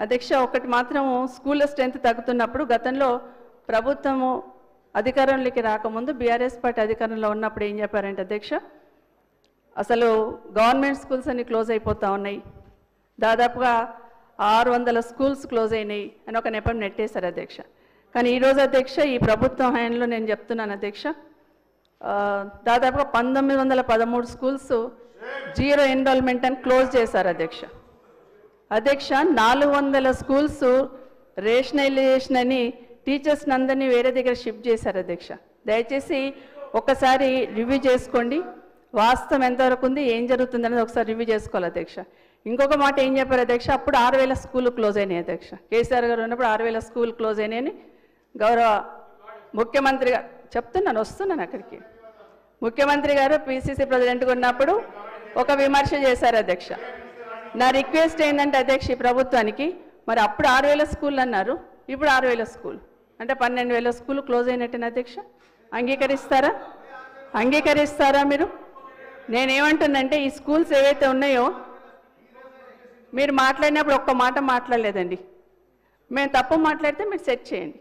అధ్యక్ష ఒకటి మాత్రం స్కూల్ స్ట్రెంత్ తగ్గుతున్నప్పుడు గతంలో ప్రభుత్వము అధికారంలోకి రాకముందు బీఆర్ఎస్ పార్టీ అధికారంలో ఉన్నప్పుడు ఏం చెప్పారంటే అధ్యక్ష అసలు గవర్నమెంట్ స్కూల్స్ అన్ని క్లోజ్ అయిపోతూ ఉన్నాయి, దాదాపుగా 600 స్కూల్స్ క్లోజ్ అయినాయి అని ఒక నెపం నెట్టేశారు అధ్యక్ష. కానీ ఈరోజు అధ్యక్ష ఈ ప్రభుత్వం హయాంలో నేను చెప్తున్నాను అధ్యక్ష, దాదాపుగా 1913 స్కూల్స్ జీరో ఎన్రోల్మెంట్ అని క్లోజ్ చేశారు అధ్యక్ష. 400 స్కూల్స్ రేషనలైజేషన్ అని టీచర్స్ అందరినీ వేరే దగ్గర షిఫ్ట్ చేశారు అధ్యక్ష. దయచేసి ఒకసారి రివ్యూ చేసుకోండి, వాస్తవం ఎంతవరకు ఉంది, ఏం జరుగుతుంది అనేది ఒకసారి రివ్యూ చేసుకోవాలి అధ్యక్ష. ఇంకొక మాట ఏం చెప్పారు అధ్యక్ష, అప్పుడు 6000 స్కూళ్ళు క్లోజ్ అయినాయి అధ్యక్ష. కేసీఆర్ గారు ఉన్నప్పుడు 6000 స్కూల్ క్లోజ్ అయినాయని గౌరవ ముఖ్యమంత్రి గారు చెప్తున్నాను, వస్తున్నాను అక్కడికి. ముఖ్యమంత్రి గారు పిసిసి ప్రెసిడెంట్గా ఉన్నప్పుడు ఒక విమర్శ చేశారు అధ్యక్ష. నా రిక్వెస్ట్ ఏంటంటే అధ్యక్ష ఈ ప్రభుత్వానికి, మరి అప్పుడు 6000 స్కూల్ అన్నారు, ఇప్పుడు 6000 స్కూల్ అంటే 12000 స్కూల్ క్లోజ్ అయినట్టేనా అధ్యక్ష? అంగీకరిస్తారా మీరు? నేనేమంటున్నంటే ఈ స్కూల్స్ ఏవైతే ఉన్నాయో మీరు మాట్లాడినప్పుడు ఒక్క మాట మాట్లాడలేదండి. మేము తప్పు మాట్లాడితే మీరు సెట్ చేయండి.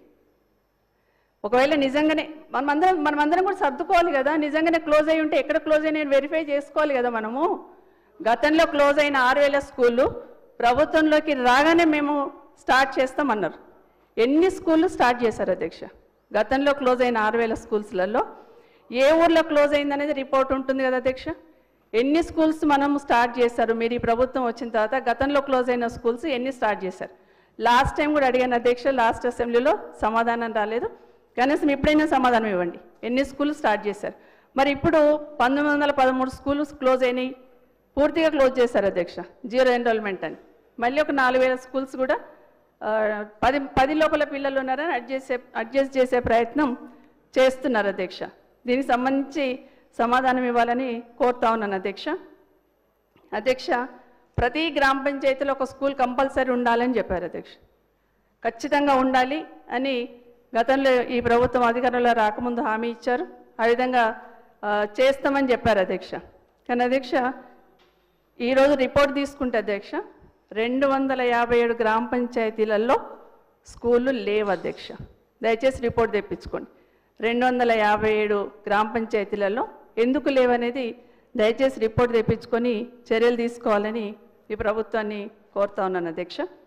ఒకవేళ నిజంగానే మనమందరం కూడా సర్దుకోవాలి కదా, నిజంగానే క్లోజ్ అయి ఉంటే ఎక్కడ క్లోజ్ అయినా వెరిఫై చేసుకోవాలి కదా మనము. గతంలో క్లోజ్ అయిన 6000 స్కూళ్ళు ప్రభుత్వంలోకి రాగానే మేము స్టార్ట్ చేస్తామన్నారు. ఎన్ని స్కూళ్ళు స్టార్ట్ చేశారు అధ్యక్ష? గతంలో క్లోజ్ అయిన 6000 స్కూల్స్లలో ఏ ఊర్లో క్లోజ్ అయిందనేది రిపోర్ట్ ఉంటుంది కదా అధ్యక్ష. ఎన్ని స్కూల్స్ మనం స్టార్ట్ చేశారు మీరు ఈ ప్రభుత్వం వచ్చిన తర్వాత? గతంలో క్లోజ్ అయిన స్కూల్స్ ఎన్ని స్టార్ట్ చేశారు? లాస్ట్ టైం కూడా అడిగాను అధ్యక్ష, లాస్ట్ అసెంబ్లీలో సమాధానం రాలేదు. కనీసం ఇప్పుడైనా సమాధానం ఇవ్వండి, ఎన్ని స్కూల్ స్టార్ట్ చేశారు? మరి ఇప్పుడు 1913 స్కూల్స్ క్లోజ్ అయినాయి, పూర్తిగా క్లోజ్ చేశారు అధ్యక్ష, జీరో ఎన్రోల్మెంట్ అని. మళ్ళీ ఒక 4000 స్కూల్స్ కూడా 10 లోపల పిల్లలు ఉన్నారని అడ్జస్ట్ చేసే ప్రయత్నం చేస్తున్నారు అధ్యక్ష. దీనికి సంబంధించి సమాధానం ఇవ్వాలని కోరుతా ఉన్నాను అధ్యక్ష. ప్రతి గ్రామ పంచాయతీలో ఒక స్కూల్ కంపల్సరీ ఉండాలని చెప్పారు అధ్యక్ష. ఖచ్చితంగా ఉండాలి అని గతంలో ఈ ప్రభుత్వం అధికారంలో రాకముందు హామీ ఇచ్చారు, ఆ విధంగా చేస్తామని చెప్పారు అధ్యక్ష. కానీ అధ్యక్ష ఈరోజు రిపోర్ట్ తీసుకుంటే అధ్యక్ష 257 గ్రామ పంచాయతీలలో స్కూళ్ళు లేవు అధ్యక్ష. దయచేసి రిపోర్ట్ తెప్పించుకోండి. 257 గ్రామ పంచాయతీలలో ఎందుకు లేవనేది దయచేసి రిపోర్ట్ తెప్పించుకొని చర్యలు తీసుకోవాలని ఈ ప్రభుత్వాన్ని కోరుతా ఉన్నాను అధ్యక్ష.